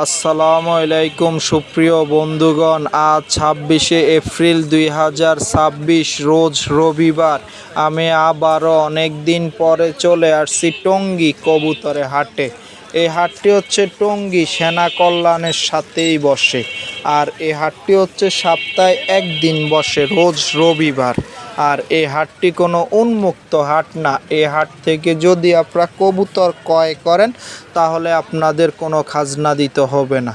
আসসালামু আলাইকুম সুপ্রিয় বন্ধুগণ, আজ ২৬শে এপ্রিল ২০২৬ রোজ রবিবার। আমি আবারও অনেক দিন পরে চলে আসছি টঙ্গী কবুতরে হাটে। এই হাটটি হচ্ছে টঙ্গী সেনা কল্যাণের সাথেই বসে, আর এই হাটটি হচ্ছে সপ্তাহে একদিন বসে, রোজ রবিবার। আর এই হাটটি কোনো উন্মুক্ত হাট না। এই হাট থেকে যদি আপনারা কবুতর ক্রয় করেন তাহলে আপনাদের কোনো খাজনা দিতে হবে না।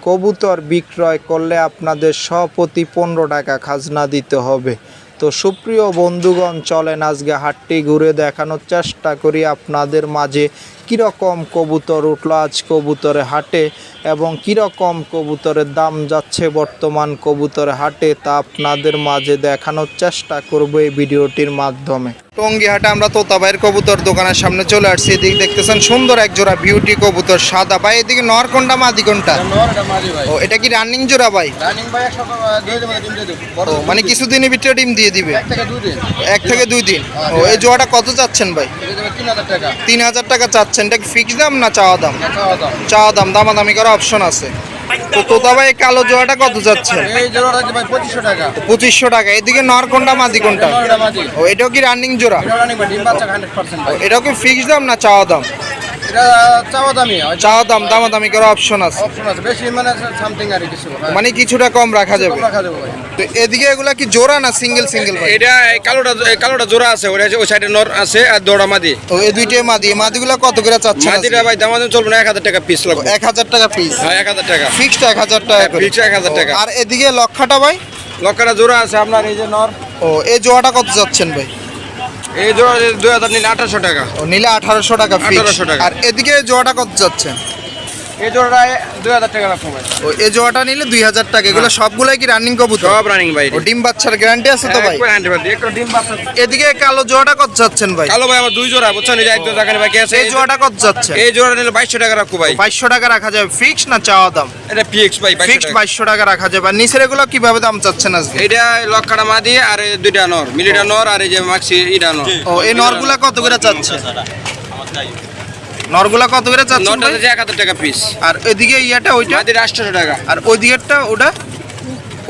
কবুতর বিক্রয় করলে আপনাদের প্রতি ১৫ টাকা খাজনা দিতে হবে। তো সুপ্রিয় বন্ধুগণ, চলেন আজকে হাটটি ঘুরে দেখানোর চেষ্টা করি আপনাদের মাঝে কীরকম কবুতর উঠলো আজ কবুতরে হাটে এবং কীরকম কবুতরের দাম যাচ্ছে বর্তমান কবুতরে হাটে, তা আপনাদের মাঝে দেখানোর চেষ্টা করব এই ভিডিওটির মাধ্যমে। টঙ্গী হাটে আমরা তোতাবাইয়ের কবুতর দোকানের সামনে চলে আসছি। এদিকে দেখতেছেন সুন্দর এক জোড়া বিউটি কবুতর সাদা। ভাই এদিকে নর কোনটা মাদি কোনটা? ও, এটা কি রানিং জোড়া ভাই? ও, মানে কিছুদিনের ভিতরে ডিম দিয়ে দিবে? 1 থেকে 2 দিন। ও, এই জোড়াটা কত চাচ্ছেন ভাই? ৩,০০০ টাকা চাচ্ছেন। এটা কি ফিক্স দাম না চাওয়া দাম? চাওয়া দাম। দামাদামি করার অপশন আছে। তো তোতা ভাই কালো জোড়াটা কত যাচ্ছে? ২৫০০ টাকা। এদিকে নর কোনটা মাদি কোনটা? ও, এটাও কি রানিং জোড়া? এটাও কি ফিক্স দাম না চাওয়া দাম? চাওয়া দাম। দামাদামি করার অপশন আছে। মানে কিছুটা কম রাখা যাবে। তো এদিকে এগুলা কি জোড়া না সিঙ্গেল সিঙ্গেল ভাই? এটা কালোটা জোড়া আছে, ওই সাইডে নর আছে আর দৌড়া মাদি। তো এই দুইটাই মাদি। মাদিগুলা কত করে চাচ্ছেন? মাদিটা ভাই দাম চলবে না, ১,০০০ টাকা পিস লাগবে। ১,০০০ টাকা পিস? হ্যাঁ, ১,০০০ টাকা ফিক্সড ১,০০০ টাকা করে। ফিক্সড ১,০০০ টাকা। আর এদিকে লক্ষাটা ভাই? লক্ষাটা জোড়া আছে আপনার, এই যে নর। ও, এই জোড়াটা কত যাচ্ছেন ভাই? এই জোড়া ২,০০০ নিলে ১৮০০ টাকা। ও, নিলে ১৮০০ টাকা ফিক্স। ১৮০০ টাকা। আর এদিকে এই জোড়াটা কত যাচ্ছেন? এই জোড়াটা ২,০০০ টাকা রাখবো ভাই। ও, এই জোড়াটা নিলে ২,০০০ টাকা। এগুলো সবগুলাই কি রানিং কবুতর? সব রানিং ভাই। ও, ডিম বাচ্চার গ্যারান্টি আছে তো ভাই? একটু ডিম বাচ্চা। এদিকে কালো জোড়াটা কত যাচ্ছেন ভাই? কালো ভাই আমার 2 জোড়া, বুঝছেন? এই যে 1 জোড়া এখানে বাকি আছে। এই জোড়াটা কত যাচ্ছে? এই জোড়া নিলে ২২০০ টাকা রাখবো ভাই। ২২০০ টাকা রাখা যাবে। ফিক্স না চাওয়া দাম? এটা ফিক্স ভাই, ফিক্সড ২২০০ টাকা রাখা যাবে। আর নিচের এগুলো কিভাবে দাম চাচ্ছেন আজকে? এটা লক্ষাটা মাদি আর এই দুইটা নর, মিলিটা নর আর এই যে মাক্সি ইটা নর। ও, এই নরগুলা কত করে চাচ্ছে? নরগুলা কত করে চাচ্ছেন নরটা ভাই? হচ্ছে ১,০০০ টাকা পিস। আর এদিকে ইয়াটা ওইটা? মাদির ৮০০ টাকা। আর ওই দিকেরটা ওটা?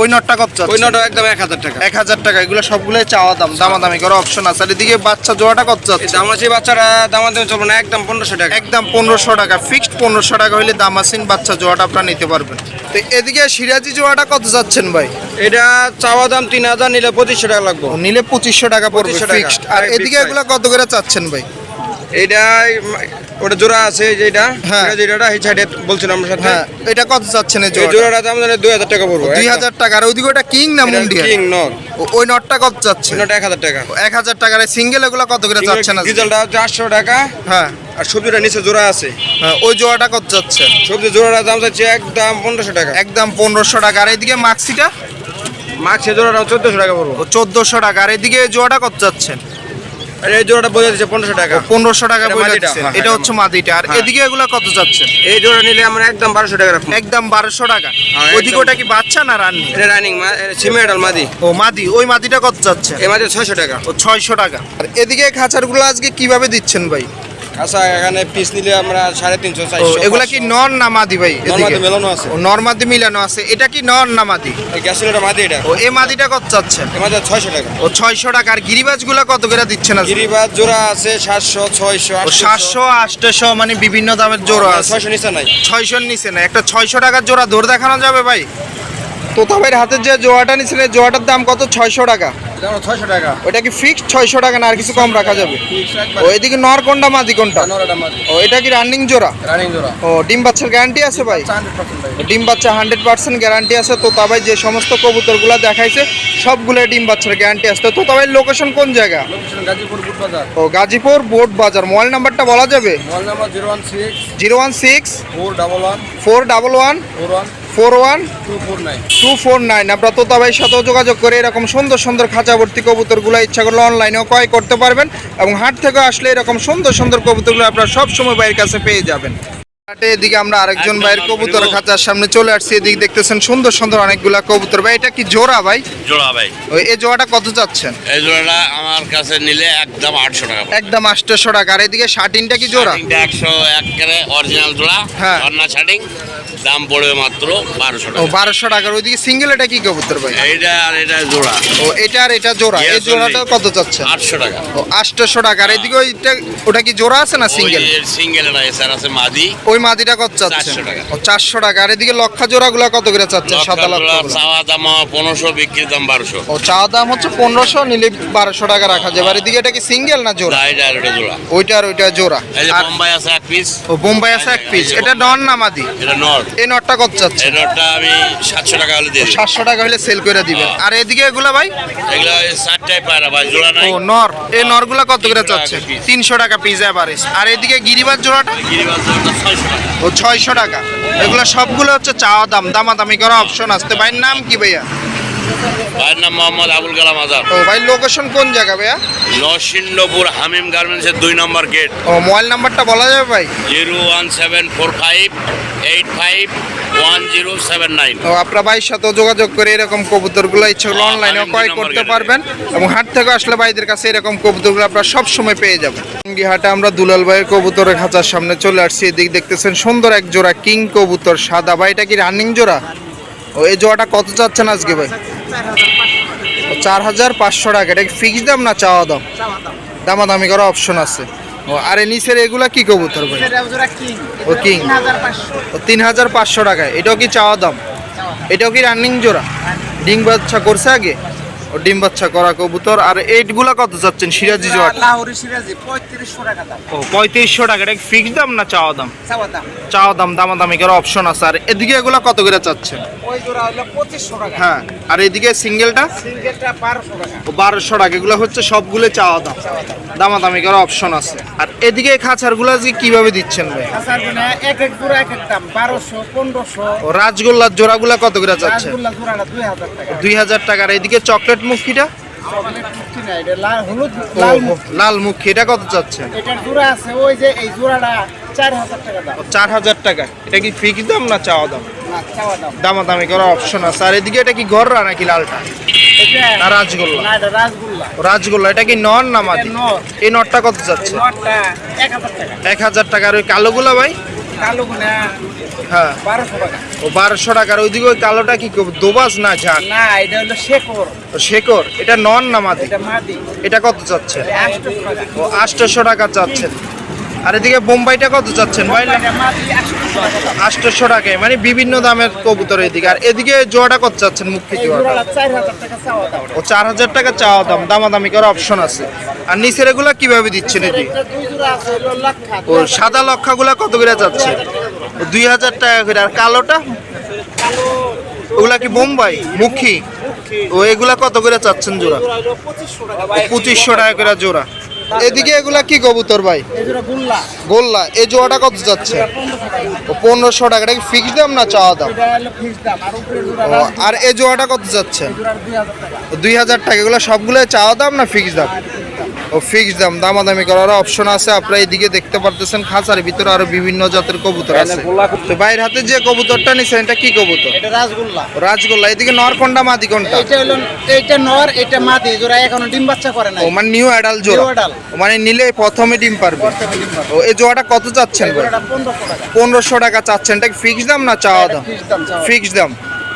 ওই নটটা কত চাচ্ছে? ওই নরটা একদম ১,০০০ টাকা। ১,০০০ টাকা। এগুলো সবগুলোই চাওয়া দাম। দামাদামি করার অপশন আছে। আর এদিকে বাচ্চা জোড়াটা কত এই চাচ্ছে? দামাসি বাচ্চারা দামাদামি চলবে না, একদম ১৫০০ টাকা। একদম ১৫০০ টাকা। ফিক্সড ১৫০০ টাকা হলে দামাসিন বাচ্চা জোড়াটা আপনারা নিতে পারবেন। তো এদিকে সিরাজি জোড়াটা কত যাচ্ছেন ভাই? এটা চাওয়া দাম ৩,০০০, নিলে ২৫০০ টাকা লাগবে। ও, নিলে ২৫০০ টাকা পড়বে ২৫০০ টাকা। ফিক্সড। আর এদিকে এগুলো কত করে চাচ্ছেন ভাই? এইটা ওটা জোড়া আছে যেটা, হ্যাঁ। যেটা এই সাইডে বলছিলাম আমরা সাথে। হ্যাঁ, এটা কত চাচ্ছেন এই এই জোড়াটা? জোড়াটা দাম ২,০০০ টাকা পড়বে। ২,০০০ টাকা। আর ওইদিকে ওটা কিং না মুন্ডিয়া? কিং নর। ওই নটটা কত চাচ্ছে? নটা ১,০০০ টাকা। ১,০০০ টাকার। সিঙ্গেল এগুলো কত করে চাচ্ছেন আজকে? ডিজেলটা হচ্ছে ৮০০ টাকা। হ্যাঁ আর সবজিটা নিচে জোড়া আছে। হ্যাঁ, ওই জোড়াটা কত যাচ্ছে? সবজি জোড়াটার দাম যাচ্ছে একদম ১৫০০ টাকা। একদম ১৫০০ টাকা। আর এদিকে মাক্সিটা? মাছ জোড়াটা ১৪০০ টাকা পড়বে। ও, ১৪০০ টাকা। আর এদিকে এই জোড়াটা কত যাচ্ছেন? আর এই জোড়াটা বোঝা যাচ্ছে ১৫০০ টাকা। ১৫০০ টাকা এটা বলে মাদিটা, যাচ্ছে। হ্যাঁ, এটা হচ্ছে মাদিটা। আর হ্যাঁ। এদিকে এগুলো কত যাচ্ছে? এই জোড়া নিলে আমরা একদম ১২০০ টাকা রাখবো। একদম ১২০০ টাকা। হ্যাঁ, ওইদিকে একদম। ওটা কি বাচ্চা না রানি? এটা রানিং সিমেন্টাল মাদি। ও, মাদি। ওই মাদিটা কত যাচ্ছে? এই মাদি ৬০০ টাকা। ও, ৬০০ টাকা। আর এদিকে খাঁচারগুলো আজকে কিভাবে দিচ্ছেন ভাই? আচ্ছা, এখানে পিস নিলে আমরা ৩৫০ ও, ৪০০। এগুলা কি নর না মাদি ভাই? এদিকে মেলানো আছে। ও, নর মাদি মিলানো আছে। এটা কি নর না মাদি? এই গ্যাসোলিনটা মাদি এটা। ও, এই মাদিটা কত চাচ্ছেন? এই মাদি ৬০০ টাকা। ও, ৬০০ টাকা। আর গিরিবাজগুলো কত করে দিচ্ছেন আজকে? গিরিবাজ জোড়া আছে ৭০০, ৬০০, ও, ৭০০, ৮০০, মানে বিভিন্ন দামের জোড়া আছে। ৬০০ নিচে নাই। ৬০০ নিচে না। একটা ৬০০ টাকার জোড়া ধরে দেখানো যাবে ভাই? তোতা ভাইয়ের হাতের যে জোড়াটা নিয়েছিলেন, জোড়াটার দাম কত? ৬০০ টাকা। দাম ৬০০ টাকা। ওটা কি ফিক্সড ৬০০ টাকা না আর কিছু কম রাখা যাবে? ফিক্স একবার। ও, এদিকে নর কোনটা মাদি কোনটা? নরটা মাদি। ও, এটা কি রানিং জোড়া? রানিং জোড়া। ও, ডিম বাচ্চার গ্যারান্টি আছে ভাই? 100% ভাই। ডিম বাচ্চা 100% গ্যারান্টি আছে। তো ভাই যে সমস্ত কবুতরগুলো দেখাইছে সবগুলো ডিম বাচ্চার গ্যারান্টি আছে। তো ভাই লোকেশন কোন জায়গা? লোকেশন গাজীপুর বুট বাজার। ও, গাজীপুর বোট বাজার। মোবাইল নাম্বারটা বলা যাবে? Mobile number 016 016 411 411 41 41 249। 249। আপনারা তোতা ভাইয়ের সাথেও যোগাযোগ করে এরকম সুন্দর সুন্দর খাঁচাভর্তি কবুতরগুলো ইচ্ছা করলে অনলাইনেও ক্রয় করতে পারবেন এবং হাট থেকে আসলে এরকম সুন্দর সুন্দর কবুতরগুলো আপনারা সবসময় ভাইয়ের কাছে পেয়ে যাবেন। হাটে এদিকে আমরা আরেকজন ভাইয়ের কবুতর খাঁচার সামনে চলে আসছি। এদিকে দেখতেছেন সুন্দর সুন্দর অনেকগুলা কবুতর। ভাই এটা কি জোড়া ভাই? জোড়া ভাই। এই জোড়াটা কত চাচ্ছেন? এই জোড়াটা আমার কাছে নিলে একদম 800 টাকা। একদম 800 টাকা। আর এদিকে শার্টিনটা কি জোড়া? 101 করে অরিজিনাল জোড়া। হ্যাঁ। অন্না শার্টিং দাম পড়বে মাত্র 1200 ও টাকা। 1200 টাকার। ওইদিকে সিঙ্গেল এটা কি কবুতর ভাই? এইটা আর এটা জোড়া। ও এটা আর এটা জোড়া। এই জোড়াটা কত চাচ্ছেন? 800 টাকা। ও 800 টাকা। আর এদিকে ওটা কি জোড়া আছে না সিঙ্গেল? সিঙ্গেল না, এছাড়া আছে মাদি। ওই মাদিটা কত চাচ্ছেন? 400 টাকা। ও 400 টাকা। আর এদিকে লক্ষা জোড়াগুলো কত করে চাচ্ছেন? সাদা লক্ষা। চাওয়া দাম 1500, বিক্রির দাম 1200। ও চাওয়া দাম হচ্ছে 1500, নিলে 1200 টাকা রাখা যাবে। আর এদিকে এটা কি সিঙ্গেল না জোড়া? এইটা আর এটা জোড়া। ওইটা আর ওইটা জোড়া। এই যে আর বোম্বাই আছে এক পিস। ও বোম্বাই আছে এক পিস। এটা নর না মাদি? এটা নট। এই নটটা কত চাচ্ছেন? এই নটটা আমি 700 টাকা হলে দিয়ে দিই। 700 টাকা হলে সেল করে দিবেন। আর এদিকে এগুলা ভাই? এগুলো 4টাই পায়রা ভাই, জোড়া নাই। ও নর। এই নরগুলা কত করে 300 টাকা চাচ্ছেন? piece। 300 টাকা পিস এভারেজ। আর এদিকে গিরিবাজ জোড়াটা? গিরিবাজ জোড়াটা 600 টাকা। ও 600 টাকা। এগুলো সবগুলো হচ্ছে চাওয়া দাম, দামাদামি করা অপশন আসতে। ভাইয়ের নাম কি ভাইয়া? ভাইয়ের নাম মোহাম্মদ আবুল কালাম আজাদ। ও ভাই লোকেশন কোন জায়গা ভাইয়া? নরসিংহপুর হামিম গার্মেন্টসের 2 নম্বর গেট। ও মোবাইল নাম্বারটা বলা যাবে ভাই? 01745811079। ও আপনার ভাইয়ের সাথে যোগাযোগ করে এরকম কবুতরগুলো ইচ্ছা করলে অনলাইনেও ক্রয় করতে পারবেন, এবং হাট থেকে আসলে ভাইদের কাছে এরকম কবুতরগুলো আপনারা সব সময় পেয়ে যাবেন। হাটে আমরা দুলাল ভাইয়ের কবুতরের খাঁচার সামনে চলে আসছি। এদিক দেখতেছেন সুন্দর এক জোড়া কিং কবুতর সাদা। ভাই এটা কি রানিং জোড়া? ও এই জোড়াটা কত চাচ্ছেন আজকে ভাই? 4500 টাকা। এটা কি ফিক্সড দাম না চাওয়া দাম? দামাদামি করা অপশন আছে। ও আর এর নিচের এগুলা কি কবুতর ভাই? ও কিং। ও 3500 টাকা। এটাও কি চাওয়া দাম? এটাও কি রানিং জোড়া? ডিম বাচ্চা করছে আগে? ও ডিম বাচ্চা করা কবুতর। আর এইগুলা কত চাচ্ছেন সিরাজি জোড়া? লাহোরি সিরাজি 3500 টাকা দাম। ও 3500 টাকা। এটা কি ফিক্সড দাম না চাওয়া দাম? চাওয়া দাম। চাওয়া দাম, দামাদামি করা অপশন আছে। আর এদিকে এগুলা কত করে চাচ্ছেন? ওই জোড়া হলো 2500 টাকা। হ্যাঁ। আর এদিকে সিঙ্গেলটা? সিঙ্গেলটা 1200 টাকা। ও 1200 টাকা। এগুলো হচ্ছে সবগুলো চাওয়া দাম, দামাদামি করা অপশন আছে। আর এদিকে খাঁচারগুলো আজকে কিভাবে দিচ্ছেন ভাই? আসার গুনে এক এক জোড়া এক এক দাম 1200 1500। ও রাজগোল্লার জোড়াগুলা কত করে চাচ্ছেন? রাসগোল্লা জোড়াটা 2000 টাকা। 2000 টাকা। আর এদিকে চকলেট মুখিটা? চকলেট মুক্তি না, এটা লাল হলুদ ও, লাল মুক্তি। লাল মুখী এটা কত চাচ্ছেন? এটার জোড়া আছে ওই যে এই জোড়াটা 4000 টাকা দাম। 4000 টাকা। এটা কি ফিক্স দাম না চাওয়া দাম? না চাওয়া দাম। দামাদামি করা অপশন আছে। আর এদিকে এটা কি গররা নাকি লালটা? এটা না রাজগোল্লা? না, এটা রাসগোল্লা। ও, রাজগোল্লা। এটা কি নর না মাদি? এটা নর। এই নরটা কত চাচ্ছে? নটটা 1000 টাকা। 1000 টাকা। আর ওই কালোগুলা ভাই? কালো গুনে হ্যাঁ। 1200 টাকা। ও 1200 টাকা। আর ওইদিকে ওই কালোটা কি দোবাস না ঝাঁক? না, এটা হলো শেকর। ও শেকর। এটা নর না মাদি? এটা মাদি। এটা কত চাচ্ছে? 800 টাকা। ও 800 টাকা চাচ্ছেন। আর এদিকে বোম্বাইটা কত চাচ্ছেন ভাই? এটা মাদি 800 টাকা দাম। 800 টাকায়। মানে বিভিন্ন দামের কবুতর এদিকে। আর এদিকে জোড়াটা কত চাচ্ছেন মুখী এই জোড়াটা? জোড়াটা 4000 টাকা চাওয়া দাম। ও 4000 টাকা চাওয়া দাম, দামাদামি করার অপশন আছে। আর নিচের এগুলা কিভাবে দিচ্ছেন এদিকে? এটা দুই জোড়া আছে হলো লাক্ষা। ও সাদা লক্ষাগুলা কত করে যাচ্ছে? 2000 টাকা করে। আর কালোটা? কালো ওগুলা কি বোম্বাই মুখী? ও এগুলা কত করে চাচ্ছেন জোড়া? জোড়া হলো 2500 টাকা। 2500 টাকা করে জোড়া। এদিকে এগুলা কি কবুতর ভাই? এই জোড়া গুল্লা। গোল্লা। এই জোড়াটা কত যাচ্ছে? 1500 টাকা। ও 1500 টাকা। এটা কি ফিক্সড দাম না চাওয়া দাম? এটা হলো ফিক্স দাম। আর উপরে জোড়া ও, আর এই জোড়াটা কত যাচ্ছে? জোড়া 2000 টাকা। 2000 টাকা। এগুলো সবগুলো চাওয়া দাম না ফিক্সড দাম? ও ফিক্সড দাম, দামাদামি করার অপশন আছে। আপনারা এদিকে দেখতে পারতেছেন খাঁচার ভিতরে আরো বিভিন্ন জাতের কবুতর আছে। তো ভাইয়ের হাতে যে কবুতরটা নিছেন এটা কি কবুতর? এটা রাসগোল্লা। রাজগোল্লা। এদিকে নর কোনটা মাদি কোনটা? এটা হলো এইটা নর, এটা মাদি। জোড়া এখনো ডিম বাচ্চা করে নাই। ও মানে নিউ অ্যাডাল্ট জোড়া? New adult। ও মানে নিলে প্রথমে ডিম পারবে। বর্তমানে ডিম বাচ্চা। ও এই জোড়াটা কত চাচ্ছেন ভাই? জোড়াটা 1500 টাকা। 1500 টাকা চাচ্ছেন। এটা কি ফিক্সড দাম না চাওয়া দাম? ফিক্স দাম চাওয়া। ফিক্সড দাম।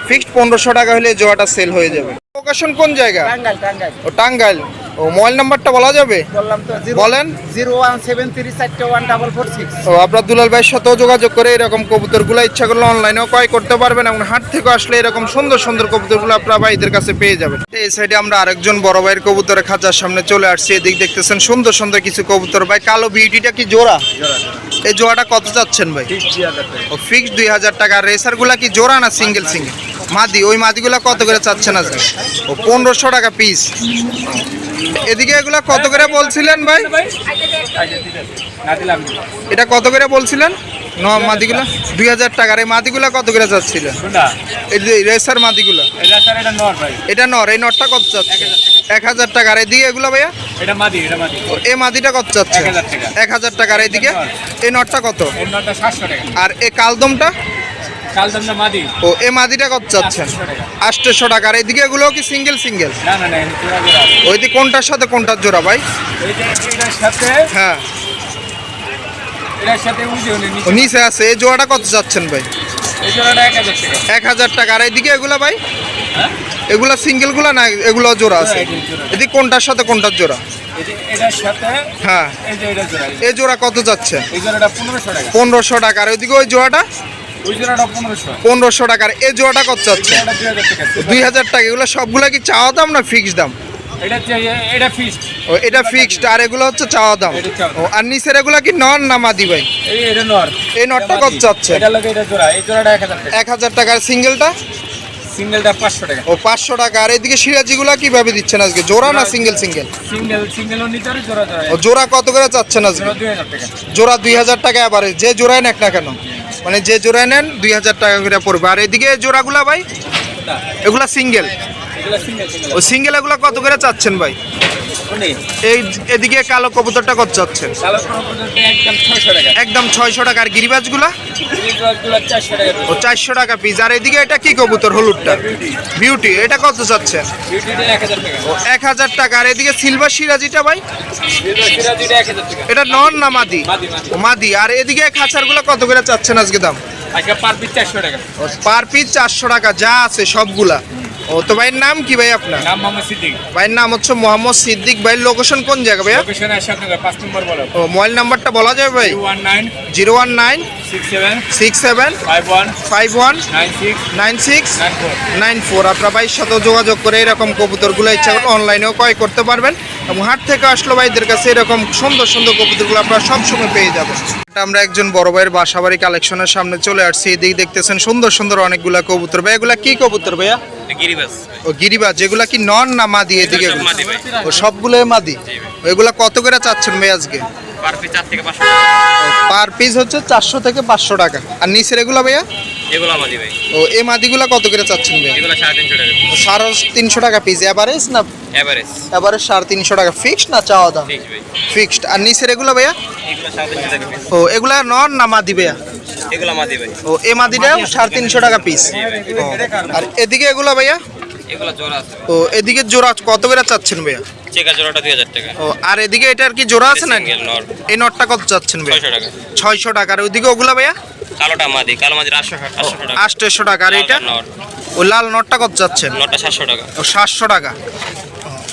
ফিক্সড 1500 টাকা হলে এই জোড়াটা সেল হয়ে যাবে। লোকেশন কোন জায়গা? টাঙ্গাইল টাঙ্গাইল। ও টাঙ্গাইল। ও মোবাইল নাম্বারটা বলা যাবে? বললাম তো বলেন। 01734414446। ও আপনার দুলাল ভাইয়ের সাথেও যোগাযোগ করে এরকম কবুতরগুলো ইচ্ছা করলে অনলাইনেও ক্রয় করতে পারবেন, এবং হাট থেকে আসলে এরকম সুন্দর সুন্দর কবুতরগুলো আপনার ভাইদের কাছে পেয়ে যাবেন। এই সাইডে আমরা আরেকজন বড় ভাইয়ের কবুতরের খাঁচার সামনে চলে আসছি। এদিক দেখতেছেন সুন্দর সুন্দর কিছু কবুতর। ভাই কালো বিউটিটা কি জোড়া? এই জোড়াটা কত যাচ্ছেন ভাই? ও ফিক্সড 2000 টাকা। আর রেসারগুলা কি জোড়া না সিঙ্গেল সিঙ্গেল? মাদি। ওই মাদিগুলা কত করে চাচ্ছেন আজকে? ও 1500 টাকা পিস। এদিকে এগুলা কত করে বলছিলেন ভাই? এটা কত করে বলছিলেন? মাদিগুলা 2000 টাকা। আর এই মাদিগুলা কত করে যাচ্ছিলেন? এই যে রেসার মাদিগুলা, এটা নর। এই নরটা কত চাচ্ছে? 1000 টাকা। আর এদিকে এগুলো ভাইয়া? এই মাদিটা কত চাচ্ছে? 1000 টাকা। আর এদিকে এই নরটা কত? আর এই কালদমটা? ও এই মাদিটা কত চাচ্ছেন? 800 টাকা। আর এদিকে এগুলো কি সিঙ্গেল? ওই দিকে কোনটার সাথে কোনটার জোড়া ভাই? হ্যাঁ, ও নিচে আছে। এই জোড়াটা কত চাচ্ছেন ভাই? 1000 টাকা। আর এদিকে এগুলা ভাই? এগুলা সিঙ্গেল গুলা না, এগুলো জোড়া আছে? এদিকে কোনটার সাথে কোনটার জোড়া? হ্যাঁ, এই জোড়া কত যাচ্ছে? 1500 টাকা। আর ওইদিকে ওই জোড়াটা? 1500 টাকা। আর এই জোড়াটা কত চাচ্ছে? 2000 টাকা। এগুলো সবগুলা কি চাওয়া দাম না ফিক্সড দাম? ও এটা ফিক্সড। আর এগুলো হচ্ছে চাওয়া দাম। ও আর নিচের এগুলা কি নর না মাদি ভাই? এই নরটা কত চাচ্ছে? 1000 টাকা। আর সিঙ্গেলটা? 500 টাকা। ও 500 টাকা। আর এদিকে সিরাজিগুলা কিভাবে দিচ্ছেন আজকে? জোড়া না সিঙ্গেল? ও জোড়া কত করে চাচ্ছেন আজকে? জোড়া 2000 টাকা। এবারে যে জোড়ায় নেক না কেন, মানে যে জোড়ায় নেন 2000 টাকা করে পড়বে। আর এদিকে জোড়াগুলা ভাই? এগুলা সিঙ্গেল। ও সিঙ্গেল এগুলা কত করে চাচ্ছেন ভাই? এই এদিকে কালো কবুতরটা কত চাচ্ছেন? একদম 600 টাকা। আর গিরিবাজগুলা? ও 400 টাকা পিস। আর এদিকে এটা কি কবুতর? হলুদটা বিউটি, এটা কত চাচ্ছেন? ও 1000 টাকা। আর এদিকে সিলভার সিরাজিটা ভাই? এটা নন না মাদি? ও মাদি। আর এদিকে খাঁচারগুলো কত করে চাচ্ছেন আজকে দাম? পার পিস 400 টাকা যা আছে সবগুলা। ও তো ভাইয়ের নাম কি ভাই আপনার? ভাইয়ের নাম হচ্ছে মোহাম্মদ সিদ্দিক। ভাইয়ের লোকেশন কোন জায়গা ভাইয়া? ও মোবাইল নাম্বারটা বলা যাবে ভাই? 019 67 51 96 94। আপনার ভাইয়ের সাথে যোগাযোগ করে এরকম কবুতরগুলো ইচ্ছা করলে অনলাইনেও ক্রয় করতে পারবেন। এবং হাট থেকে আসলো ভাইদের কাছে এরকম সুন্দর সুন্দর কবুতরগুলো আপনারা সবসময় পেয়ে যাবেন। আমরা একজন বড় ভাইয়ের বাসাবাড়ি কালেকশনের সামনে চলে আসছি। এদিকে দেখতেছেন সুন্দর সুন্দর অনেকগুলা কবুতর। ভাই এগুলা কি কবুতর ভাইয়া? ও গিরিবাজ। যেগুলা কি নন না মাদি? এদিকে ও সবগুলোই মাদি। এগুলা কত করে চাচ্ছেন ভাই আজকে? পার পিস হচ্ছে 400 থেকে 500 টাকা। আর নিচের এগুলা ভাইয়া? ও এই মাদিগুলা কত করে চাচ্ছেন ভাই? 350 টাকা পিস। এভারেজ না? এভারেজ 350 টাকা। ফিক্সড না চাওয়া দাম? ফিক্সড। আর নিচের এগুলা ভাইয়া? ও এগুলা নন না মাদি ভাইয়া? ও এই মাদিটা 350 টাকা পিস। আর এদিকে এগুলা ভাইয়া? ও এদিকে জোড়া কত করে চাচ্ছেন ভাইয়া? জোড়াটা 2000 টাকা। ও আর এদিকে এটার কি জোড়া আছে না? এই নটটা কত চাচ্ছেন ভাইয়া? 600 টাকা। 600 টাকা। আর ওইদিকে ওগুলা ভাইয়া? কালো মাদির 800 টাকা। 800 টাকা। আর এটা? ও লাল নটটা কত চাচ্ছেন? 700 টাকা। ও 700 টাকা।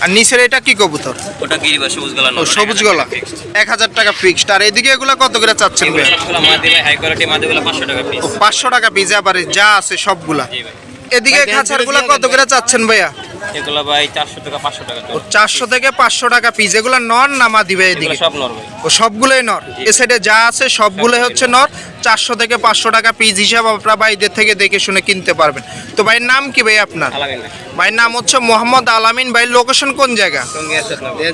আর নিচের এটা কি কবুতর? ওটা গিরিবাজ সবুজ গলা। ও সবুজ গলা 1000 টাকা ফিক্সড। আর এদিকে এগুলা কত করে চাচ্ছেন ভাই? সবগুলা মাদি ভাই, হাই কোয়ালিটি মাদিগুলো 500 টাকা পিস। ও 500 টাকা পিস। এবারে যা আছে সবগুলা। এদিকে খাঁচারগুলা কত করে চাচ্ছেন ভাইয়া? এগুলা ভাই 400 টাকা 500 টাকা। ও 400 থেকে 500 টাকা পিস। এগুলা নর না মাদি ভাই? এদিকে সব নর ভাই। ও সবগুলোই নর। এ সাইডে যা আছে সবগুলোই হচ্ছে নর। 400 থেকে 500 টাকা পিস হিসাব আপনারা ভাইদের থেকে দেখে শুনে কিনতে পারবেন। তো ভাইয়ের নাম কি ভাই আপনার? ভাইয়ের নাম হচ্ছে মোহাম্মদ আলামিন। ভাইয়ের লোকেশন কোন জায়গা?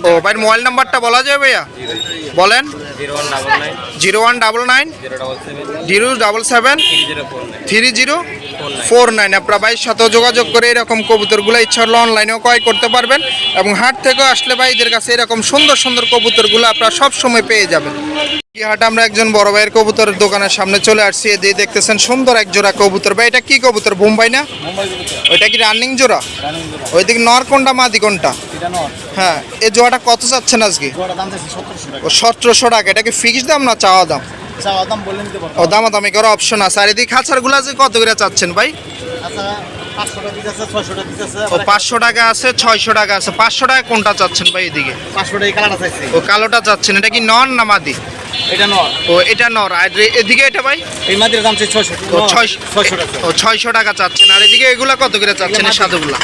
ও ভাইয়ের মোবাইল নাম্বারটা বলা যাবে ভাইয়া? বলেন। 0199 077 3049। আপনারা ভাইয়ের সাথে যোগাযোগ করে এরকম কবুতরগুলো ইচ্ছা হলে অনলাইনেও ক্রয় করতে পারবেন। এবং হাট থেকেও আসলে ভাইদের কাছে এরকম সুন্দর সুন্দর কবুতরগুলো আপনারা সব সময় পেয়ে যাবেন। এই হাটে আমরা একজন বড় ভাইয়ের কবুতরের দোকানের সামনে চলে আসছি। এদিকে দেখতেছেন সুন্দর এক জোড়া কবুতর। ভাই এটা কি কবুতর? বোম্বাই না? ওইটা কি রানিং জোড়া? ওইদিকে নর কোনটা মাদি কোনটা? হ্যাঁ। এই জোড়াটা কত চাচ্ছেন আজকে? ও 1700 টাকা। এটা কি ফিক্সড দাম না চাওয়া দাম? ও দামাদামি করার অপশন আছে। আর এদিকে খাঁচারগুলা যে কত করে চাচ্ছেন ভাই? ও 500 টাকা আছে, 600 টাকা আছে। 500 টাকা কোনটা চাচ্ছেন ভাই? এদিকে ও কালোটা চাচ্ছেন। এটা কি নন না মাদি? ও এটা নর। আর এদিকে এটা ভাই? ও 600 টাকা চাচ্ছেন। আর এদিকে এগুলা কত করে চাচ্ছেন? এই সাদুগুলা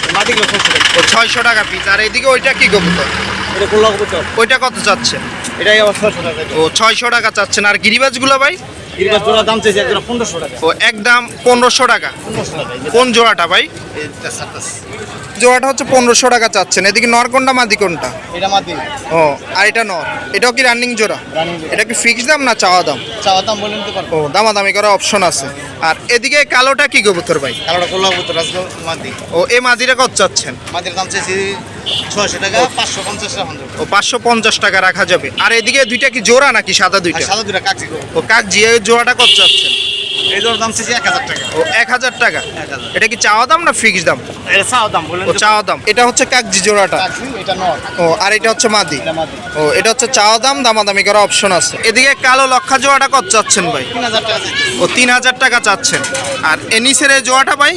ও 600 টাকা পিস। আর এদিকে ওইটা কি কবুতর? ওইটা কত চাচ্ছেন? ও 600 টাকা চাচ্ছেন। আর গিরিবাজগুলো ভাই? গিরিবাস জোড়া দাম চাইছে এক জোড়া 1500 টাকা। ও একদম 1500 টাকা। 1500 টাকা। কোন জোড়াটা ভাই? এটা সাতাশ। জোড়াটা হচ্ছে 1500 টাকা চাচ্ছেন। এদিকে নর কোনটা মাদি কোনটা? এটা মাদি। ও আর এটা নর। এটাও কি রানিং জোড়া? রানিং জোড়া। এটা কি ফিক্স দাম না চাওয়া দাম? চাওয়া দাম বলে নিতে পারবো। ও দামাদামি করার অপশন আছে। আর এদিকে কালোটা কি কবুতর ভাই? কালোটা কোলা কবুতর রাজগো মাদি। ও এই মাদিটা কত চাচ্ছেন? মাদির দাম চাইছি 600 টাকা, 550 টাকা হলো। ও 550 টাকা রাখা যাবে। আর এদিকে দুইটা কি জোড়া নাকি সাদা আর দুইটা? সাদা দুটা কাকজি গো। ও কাকজি এই জোড়াটা কত চাচ্ছেন? এই জোড়ার দাম চাইছি 1000 টাকা। ও 1000 টাকা। 1000। এটা কি চাওয়া দাম না ফিক্স দাম? এটা চাওয়া দাম বলে ও নিতে চাওয়া দাম। এটা হচ্ছে কাকজি জোড়াটা। কাকজি, এটা নর। ও আর এটা হচ্ছে মাদি। এটা মাদি। ও এটা হচ্ছে চাওয়া দাম, দামাদামি করার অপশন আছে। এদিকে কালো লক্ষা জোড়াটা কত চাচ্ছেন ভাই? 3000 টাকা চাইছি। ও 3000 টাকা চাচ্ছেন। আর এনিসের এই জোড়াটা ভাই?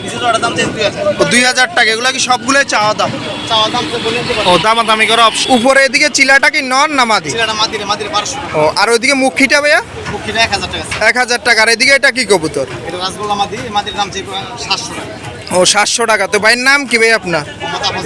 কিছু জোড়ার দাম চাইছি 2000। ও 2000 টাকা। এগুলা কি সবগুলোই চাওয়া দাম? চাওয়া দাম তো বলে নিতে ও পারবো। দামাদামি করার অপশন। উপরে এদিকে চিলাটা কি নন না মাদি? এটা মাদিরে 500 টাকা। ও আর ওইদিকে মুখিটা ভাইয়া? মুখিটা 1000 টাকা। 1000 টাকা। আর এদিকে এটা কি কবুতর? এটা রাজগোল্লা মাদি, মাদির দাম চাইছি 700 টাকা। ও 700 টাকা। তো ভাইয়ের নাম কি ভাই আপনার? মোহাম্মদ আফাজ,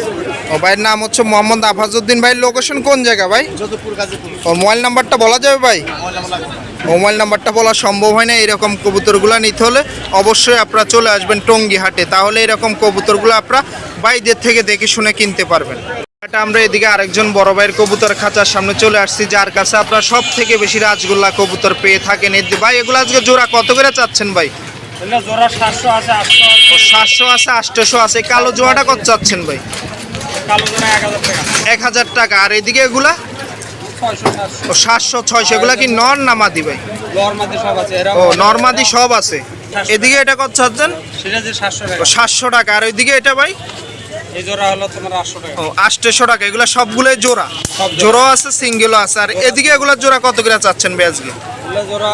ও ভাইয়ের নাম হচ্ছে মোহাম্মদ আফাজউদ্দিন। ভাই লোকেশন কোন জায়গা ভাই? যোধপুর, গাজীপুর। ও মোবাইল নাম্বারটা বলা যাবে ভাই? মোবাইল নাম্বার লাগবে না। মোবাইল নাম্বারটা বলা সম্ভব হয় না। এরকম কবুতরগুলো নিতে হলে অবশ্যই আপনারা চলে আসবেন টঙ্গী হাটে, তাহলে এরকম কবুতরগুলো আপনারা বাইদের থেকে দেখে শুনে কিনতে পারবেন। এটা আমরা এদিকে আরেকজন বড় ভাইয়ের কবুতর খাঁচার সামনে চলে আসছি, যার কাছে আপনারা সব থেকে বেশি রাজগোল্লা কবুতর পেয়ে থাকেন। ভাই এগুলো আজকে জোড়া কত করে চাচ্ছেন ভাই? এগুলো জোড়া 700 আছে, 800 ও 700 আছে, 800 আছে। কালো জোড়াটা কত চাচ্ছেন ভাই? কালো জোড়া 1000 টাকা। 1000 টাকা। আর এদিকে এগুলা? 600 700। ও 700 600। এগুলা কি নর না মাদি ভাই? লর মাদি সব আছে। এরা ও নরমাদি সব আছে। এদিকে এটা কত চাচ্ছেন? সেটা যে 700 ও টাকা। 700 টাকা। আর ওইদিকে এটা ভাই? এই জোড়া হলো তোমার 800 টাকা। ও 800 টাকা। এগুলা সবগুলোই জোড়া? সব জোড়া। জোড়া আছে, সিঙ্গেলও আছে। আর এদিকে এগুলা জোড়া কত করে চাচ্ছেন ভাই আজকে? এগুলো জোড়া,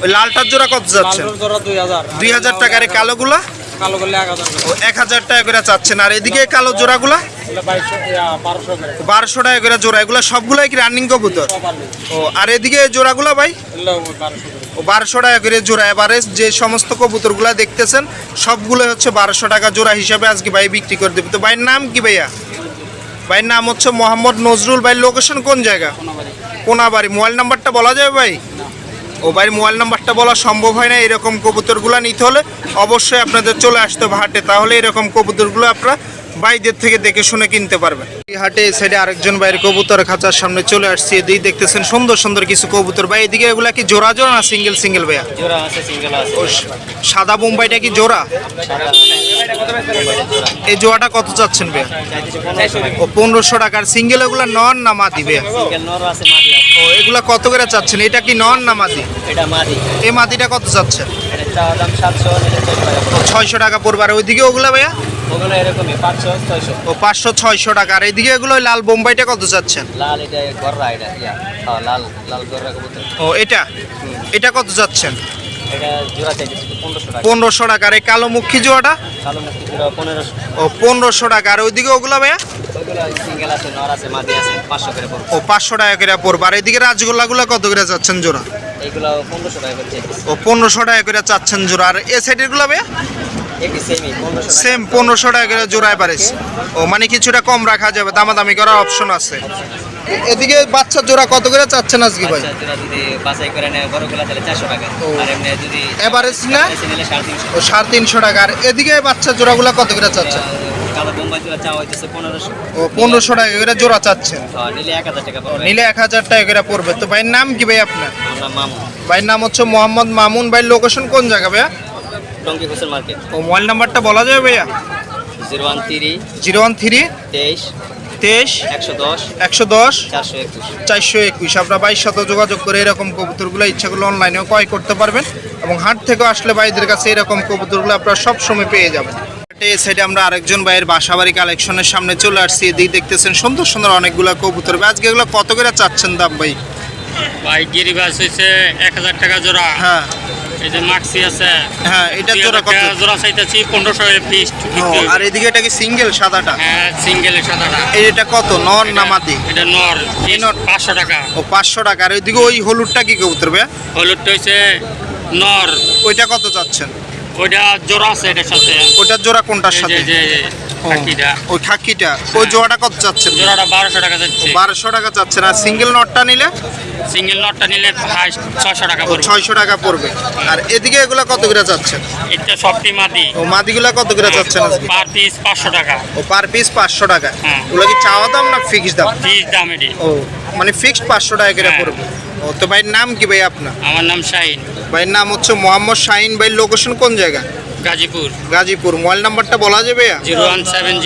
ওই লালটার জোড়া কত যাচ্ছেন? লালটার জোড়া 2000। 2000 টাকা। আর এই কালোগুলা? কালো করলে 1000 টাকা। ও 1000 টাকা করে চাচ্ছেন। আর এদিকে কালো জোড়াগুলা? এগুলো 1200 করে। 1200 টাকা করে জোড়া। এগুলা সবগুলাই কি রানিং কবুতর? সব আলু। ও আর এদিকে এই জোড়াগুলা ভাই? এগুলো 1200 করে। ও 1200 টাকা করে জোড়া। এবারে যে সমস্ত কবুতরগুলা দেখতেছেন সবগুলো হচ্ছে 1200 টাকা জোড়া হিসাবে আজকে ভাই বিক্রি করে দেবে। তো ভাইয়ের নাম কি ভাইয়া? ভাইয়ের নাম হচ্ছে মোহাম্মদ নজরুল। ভাই লোকেশন কোন জায়গা? কোনাবাড়ি। মোবাইল নাম্বারটা বলা যাবে ভাই? ও ভাই মোবাইল নাম্বারটা বলা সম্ভব হয় না। এরকম কবুতরগুলো নিতে হলে অবশ্যই আপনাদের চলে আসতে হবে হাটে, তাহলে এরকম কবুতরগুলো আপনারা বাইদের থেকে দেখে শুনে কিনতে পারবেন। এই হাটে এই সাইডে আরেকজন ভাইয়ের কবুতর খাঁচার সামনে চলে আসছি। এদিকে দেখতেছেন সুন্দর সুন্দর কিছু কবুতর। ভাই এদিকে এগুলা কি জোড়া জোড়া না সিঙ্গেল সিঙ্গেল ভাইয়া? জোড়া আছে, সিঙ্গেল আছে। ও সাদা বোম্বাইটা কি জোড়া? এই জোড়াটা কত চাচ্ছেন ভাইয়া? 1500 টাকা। ও 1500 টাকা। আর সিঙ্গেল এগুলা নন না মাদি ভাইয়া? সিঙ্গেল নর আছে, মাদি আছে। ও এগুলা কত করে চাচ্ছেন? এটা কি নন না মাদি? এটা মাদি। এই মাদিটা কত চাচ্ছেন? এটা চাওয়া দাম 700, নিলে 600 টাকা ও পড়বে। 600 টাকা পড়বে। আর ওইদিকে ওগুলা ভাইয়া? ওগুলো এরকমই 500 600। ও 500 600 টাকা। আর এইদিকে এগুলো ওই লাল বোম্বাইটা কত চাচ্ছেন? লাল এটা গররা, এটা ইয়া হ্যাঁ, লাল লাল গররা কবুতর। ও এটা এটা কত চাচ্ছেন? এটা জোড়া চাইছি 1500 টাকা। 1500 টাকা। আর এই কালো মুখী জোড়াটা? কালো মুখী জোড়া 1500। ও 1500 টাকা। আর ওইদিকে ওগুলা ভাইয়া? ওগুলো সিঙ্গেল আছে, নর আছে, মাদি আছে, 500 করে পড়বে। ও 500 টাকা করে পড়বে। আর এইদিকে রাজগোল্লাগুলো কত করে চাচ্ছেন জোড়া? এইগুলো 1500 টাকা করে চাইছি। ও 1500 টাকা করে চাচ্ছেন জোড়া। আর এ সাইডের গুলো ভাইয়া? একই সেমই 1500 টাকা। সেম 1500 টাকা করে জোড়ায় পারিস। ও মানে কিছুটা কম রাখা যাবে, দামাদামি করার অপশন আছে। এদিকে বাচ্চা জোড়া কত করে চাচ্ছেন আজকে ভাই? বাচ্চা জোড়া যদি বাছাই করে নেয় বড়গুলা তাহলে 400 টাকা। ও। আর এমনি যদি এভারেজ না? এসে নিলে 350। ও 350 টাকা। আর এদিকে বাচ্চা জোড়াগুলো কত করে চাচ্ছেন? কালো বোম্বাই জোড়া চাওয়া হইতেছে 1500। ও 1500 টাকা করে জোড়া চাচ্ছেন। নিলে 1000 টাকা পড়বে। নিলে 1000 টাকা করে পড়বে। তো ভাইয়ের নাম কি ভাই আপনার? আমরা মামু, ভাইয়ের নাম হচ্ছে মোহাম্মদ মামুন। ভাই লোকেশন কোন জায়গা ভাইয়া? টঙ্গী হোসেন মার্কেট। ও মোবাইল নাম্বারটা বলা যাবে ভাইয়া? 013 013 23 23 110 110 421। 421। আপনারা ভাইয়ের সাথে যোগাযোগ করে এরকম কবুতরগুলো ইচ্ছা করলে অনলাইনেও ক্রয় করতে পারবেন, এবং হাট থেকে আসলে ভাইদের কাছে এরকম কবুতরগুলো আপনারা সব সময় পেয়ে যাবেন। এই সাইডে আমরা আরেকজন ভাইয়ের বাসাবাড়ি কালেকশনের সামনে চলে আসছি। এদিকে দেখতেছেন সুন্দর সুন্দর অনেকগুলো কবুতর। আজকে এগুলো কত করে চাচ্ছেন দাম ভাই? ভাই গিরিবাস হয়েছে 1000 টাকা জোড়া। হ্যাঁ এই যে মাক্সি আছে হ্যাঁ, এটা জোড়া 2000 কত? টাকা জোড়া চাইতেছি 1500 পিস। ও, আর এদিকে এটা কি সিঙ্গেল সাদাটা? হ্যাঁ, সিঙ্গেল সাদাটা। এটা কত, নর না মাদি? এটা নর, এই নর। 500 টাকা। ও 500 টাকা। আর ওইদিকে ওই হলুদটা কি কবুতর ভাইয়া? হলুদটা হয়েছে নর, ওইটা কত চাচ্ছেন? ওইটা জোড়া আছে এটার সাথে। ওটার জোড়া কোনটার এই সাথে? যে খাকিটা ওই খাকিটা ওই জোড়াটা কত চাচ্ছেন? জোড়াটা 1200 টাকা যাচ্ছে। 1200 টাকা চাচ্ছেন। আর সিঙ্গেল নটটা নিলে সিঙ্গেল নটটা নিলে হাইস্ট 600 টাকা পড়বে। 600 টাকা পড়বে। আর এদিকে এগুলা কত করে চাচ্ছেন? এটা সবটি মাদি। ও মাদিগুলা কত করে চাচ্ছেন আজকে? পার পিস 500 টাকা। ও পার পিস 500 টাকা। হ্যাঁ। ওগুলো কি চাওয়া দাম না ফিক্সড দাম? পিস দাম এটি। ও মানে ফিক্সড 500 টাকা করে হ্যাঁ। পড়বে। ও তো ভাইয়ের নাম কি ভাই আপনার? আমার নাম শাহিন, ভাইয়ের নাম হচ্ছে মোহাম্মদ শাহিন। ভাই লোকেশন কোন জায়গা? গাজীপুর। গাজীপুর। মোবাইল নাম্বারটা বলা যাবে? 0170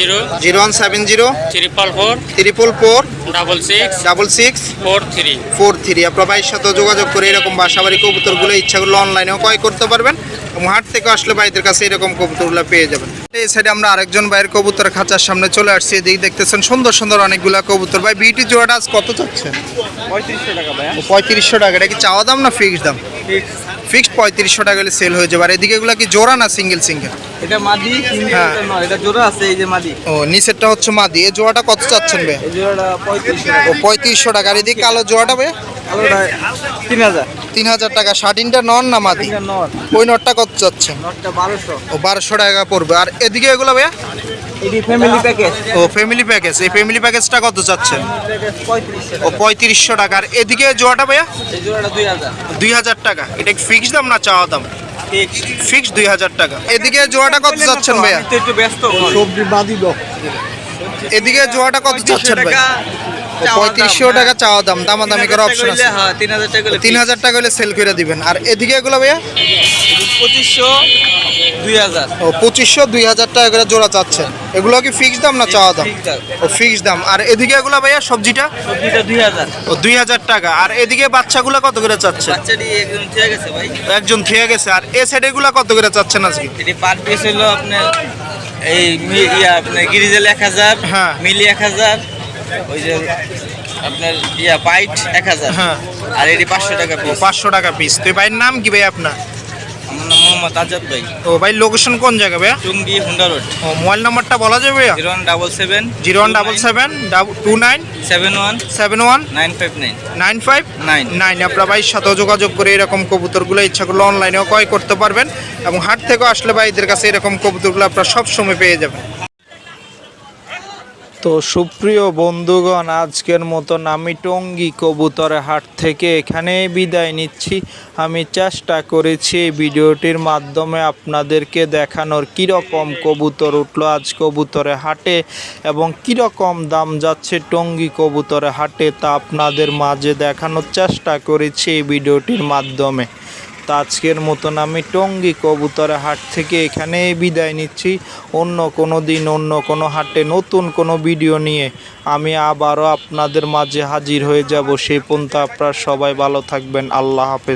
0170 444 444 66 66 43। 43। আপনার ভাইয়ের সাথে যোগাযোগ করে এরকম বাসাবাড়ি কবুতরগুলো ইচ্ছা করলে অনলাইনেও ক্রয় করতে পারবেন এবং হাট থেকে আসলে ভাইদের কাছে এরকম কবুতরগুলো পেয়ে যাবেন। এই সাইডে আমরা আরেকজন ভাইয়ের কবুতর খাঁচার সামনে চলে আসছি। এদিকে দেখতেছেন সুন্দর সুন্দর অনেকগুলা কবুতর। ভাই বিউটি জোড়াটা আজ কত চাচ্ছেন? 3500 টাকা ভাই। 3500 টাকা। এটা কি চাওয়া দাম না ফিক্সড দাম? ফিক্সড 3500 টাকা হলে সেল হয়ে যাবে। আর এদিকে এগুলা কি জোড়া না সিঙ্গেল সিঙ্গেল? এটা মাদি, হ্যাঁ। এটা জোড়া আছে, এই যে মাদি। ও নিচেরটা হচ্ছে মাদি। এই জোড়াটা কত চাচ্ছেন ভাই? এই জোড়াটা 3500 ও 3500 টাকা। আর এদিকে কালো জোড়াটা ভাই? টাকা। 3000। 3000 টাকা। শার্টিনটা নন না মাদি? এটা নট। ওই নটটা কত চাচ্ছেন? নটটা 1200। ও 1200 টাকা পড়বে। আর এদিকে এগুলো ভাইয়া? এটি ফ্যামিলি প্যাকেজ। ও ফ্যামিলি প্যাকেজ। এই ফ্যামিলি প্যাকেজটা কত চাচ্ছেন? প্যাকেজ 3500 ও টাকা। 3500 টাকা। আর এদিকে জোড়াটা ভাইয়া? এই জোড়াটা 2000। 2000 টাকা। এটা ফিক্সড দাম না চাওয়া দাম? ফিক্সড 2000 টাকা। এদিকে জোড়াটা কত চাচ্ছেন ভাইয়া? আমি তো একটু ব্যস্ত। সবজি বাদি দাও। এদিকে জোড়াটা কত চাচ্ছেন ভাই? 3500 টাকা চাওয়া দাম। দামাদামি করার অপশন আছে। হ্যাঁ 3000 টাকা। 3000 টাকা হলে সেল করে দিবেন। আর এদিকে এগুলো ভাইয়া? 2500 2000। ও 2500 2000 টাকা করে জোড়া চাচ্ছেন। এগুলো কি ফিক্সড দাম না চাওয়া দাম? ও ফিক্সড দাম। আর এদিকে এগুলো ভাইয়া সবজিটা? সবজিটা 2000। ও 2000 টাকা। আর এদিকে বাচ্চাগুলো কত করে চাচ্ছেন? বাচ্চাটি একজন ঠিক আছে ভাই। একজন খেয়ে গেছে। আর এ সাইড এগুলো কত করে চাচ্ছেন আজকে? এটি পার পিস হলো আপনার এই আপনার গিরিজেল 1000, হ্যাঁ। মিলি 1000, ওই যে আপনার পাইট 1000। হ্যাঁ। আর এটি 500 টাকা ও পিস। 500 টাকা পিস। তো ভাইয়ের নাম কি ভাই আপনার? আমার নাম মোহাম্মদ আজাদ ভাই। ও ভাই লোকেশন কোন জায়গা ভাইয়া? টুঙ্গি হুন্ডা রোড। ও মোবাইল নাম্বারটা বলা যাবে ভাইয়া? 0177 0177 29 71 71 959 9599। আপনার ভাইয়ের সাথে যোগাযোগ করে এরকম কবুতরগুলো ইচ্ছা করলে অনলাইনেও ক্রয় করতে পারবেন এবং হাট থেকে আসলে ভাইদের কাছে এরকম কবুতরগুলো আপনারা সবসময় পেয়ে যাবেন। তো সুপ্রিয় বন্ধুগণ, আজকের মতন আমি টঙ্গী কবুতরের হাট থেকে এখানে বিদায় নিচ্ছি। আমি চেষ্টা করেছি এই ভিডিওটির মাধ্যমে আপনাদেরকে দেখানোর কীরকম কবুতর উঠলো আজ কবুতরের হাটে এবং কীরকম দাম যাচ্ছে টঙ্গী কবুতরের হাটে, তা আপনাদের মাঝে দেখানোর চেষ্টা করেছি এই ভিডিওটির মাধ্যমে। তো আজকের মতন আমি টঙ্গী কবুতরের হাট থেকে এখানেই বিদায় নিচ্ছি। অন্য কোনো দিন অন্য কোনো হাটে নতুন কোনো ভিডিও নিয়ে আমি আবারও আপনাদের মাঝে হাজির হয়ে যাব। সেই পর্যন্ত আপনারা সবাই ভালো থাকবেন। আল্লাহ হাফেজ।